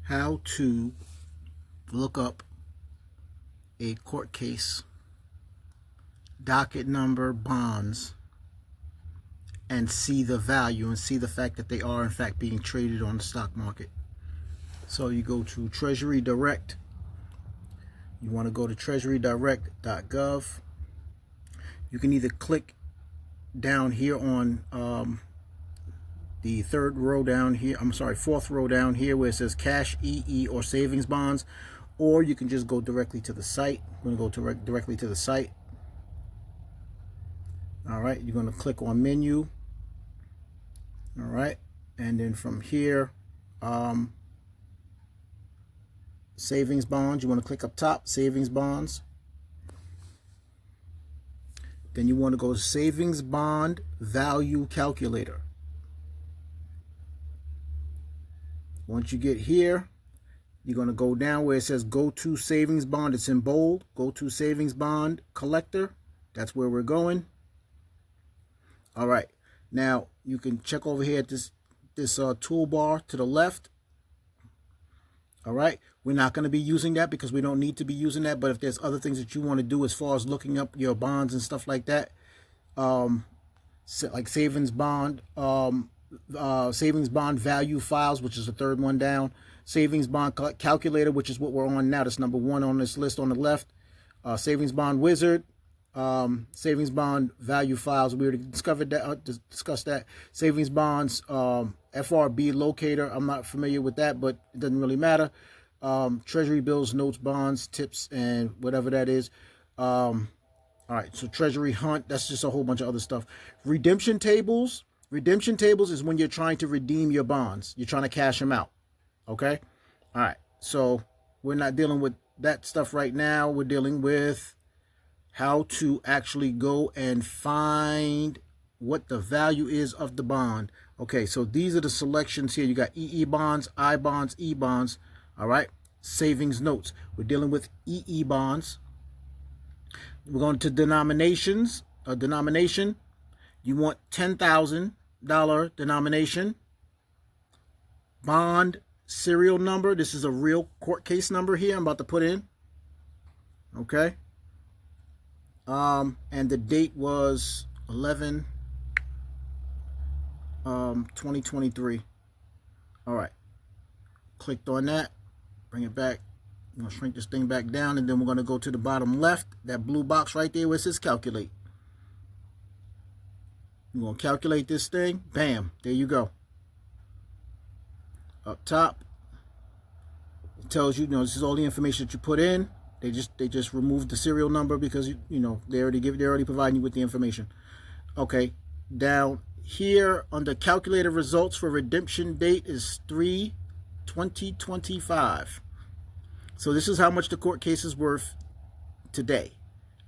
how to look up a court case, docket number, bonds, and see the value and see the fact that they are in fact being traded on the stock market. So you go to TreasuryDirect. You want to go to TreasuryDirect.gov. You can either click down here on the fourth row down here where it says cash, EE, or savings bonds, or you can just go directly to the site. I'm going to go directly to the site. All right, you're going to click on menu. All right, and then from here, savings bonds, you want to click up top, savings bonds. Then you want to go to savings bond value calculator. Once you get here, you're going to go down where it says go to savings bond. It's in bold. Go to savings bond collector. That's where we're going. All right. Now you can check over here at this toolbar to the left. All right. We're not going to be using that because we don't need to be using that. But if there's other things that you want to do as far as looking up your bonds and stuff like that, like savings bond value files, which is the third one down, savings bond calculator, which is what we're on now. That's number 1 on this list on the left. Savings bond wizard, savings bond value files. We already discussed that. Savings bonds, FRB locator. I'm not familiar with that, but it doesn't really matter. Treasury bills, notes, bonds, tips, and whatever that is. All right, so Treasury Hunt, that's just a whole bunch of other stuff. Redemption tables. Redemption tables is when you're trying to redeem your bonds. You're trying to cash them out. Okay? All right, so we're not dealing with that stuff right now. We're dealing with how to actually go and find what the value is of the bond. Okay, so these are the selections here. You got EE bonds, I bonds, E bonds. All right, savings notes. We're dealing with EE bonds. We're going to denominations. Denomination. You want $10,000 denomination. Bond serial number. This is a real court case number here I'm about to put in. Okay. And the date was 11/2023. All right. Clicked on that. Bring it back. I'm going to shrink this thing back down, and then we're going to go to the bottom left, that blue box right there where it says calculate. You're going to calculate this thing. Bam. There you go. Up top, it tells you, this is all the information that you put in. They just removed the serial number because they already providing you with the information. Okay. Down here under calculated results for redemption date is 3/2025. So this is how much the court case is worth today.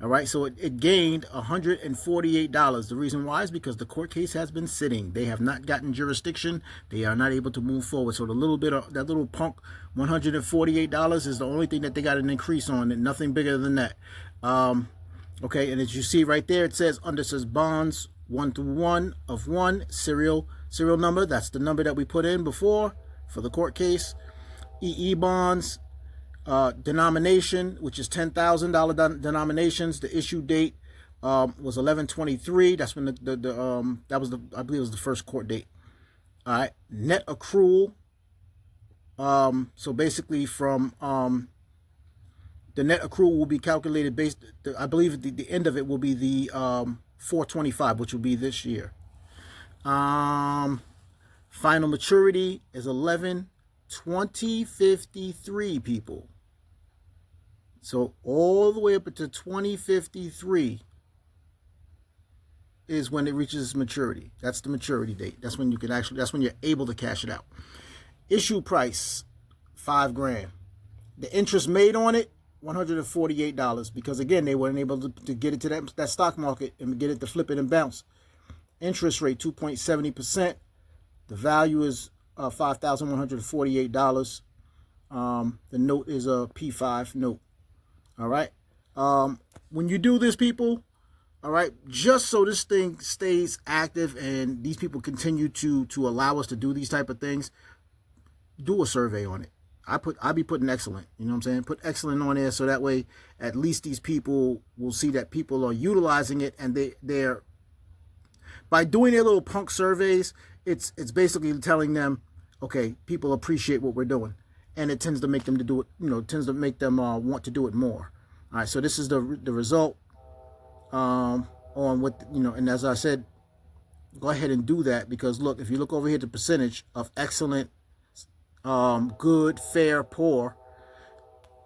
All right, so it gained $148. The reason why is because the court case has been sitting. They have not gotten jurisdiction. They are not able to move forward. So the little bit of that little punk $148 is the only thing that they got an increase on, and nothing bigger than that. Okay, and as you see right there, it says bonds 1 through 1 of 1 serial number. That's the number that we put in before for the court case. EE bonds. Denomination, which is $10,000 denominations. The issue date was 11/23. That's when I believe it was the first court date. All right, net accrual. So basically, from the net accrual will be calculated based. I believe the end of it will be the 4/25, which will be this year. Final maturity is 11/2053, people. So all the way up to 2053 is when it reaches its maturity. That's the maturity date. That's when that's when you're able to cash it out. Issue price, $5,000. The interest made on it, $148, because again, they weren't able to get it to that stock market and get it to flip it and bounce. Interest rate, 2.70%. The value is $5,148. The note is a P5 note. All right. When you do this, people, all right, just so this thing stays active and these people continue to allow us to do these type of things, do a survey on it. I be putting excellent. You know what I'm saying? Put excellent on there so that way at least these people will see that people are utilizing it, and they're by doing their little punk surveys, it's basically telling them, okay, people appreciate what we're doing, and it tends to make them to do it. You know, tends to make them want to do it more. All right, so this is the result on what, you know, and as I said, go ahead and do that, because look, if you look over here, the percentage of excellent, good, fair, poor,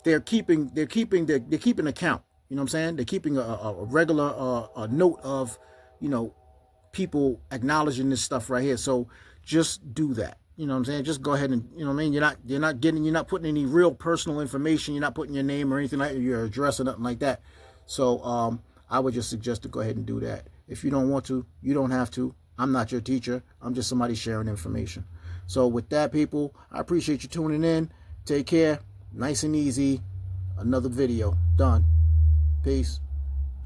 they're keeping account. You know what I'm saying? They're keeping a regular a note of, you know, people acknowledging this stuff right here. So just do that. You know what I'm saying? Just go ahead and, you know what I mean? You're not putting any real personal information. You're not putting your name or anything like your address or nothing like that. So I would just suggest to go ahead and do that. If you don't want to, you don't have to. I'm not your teacher. I'm just somebody sharing information. So with that, people, I appreciate you tuning in. Take care. Nice and easy. Another video. Done. Peace.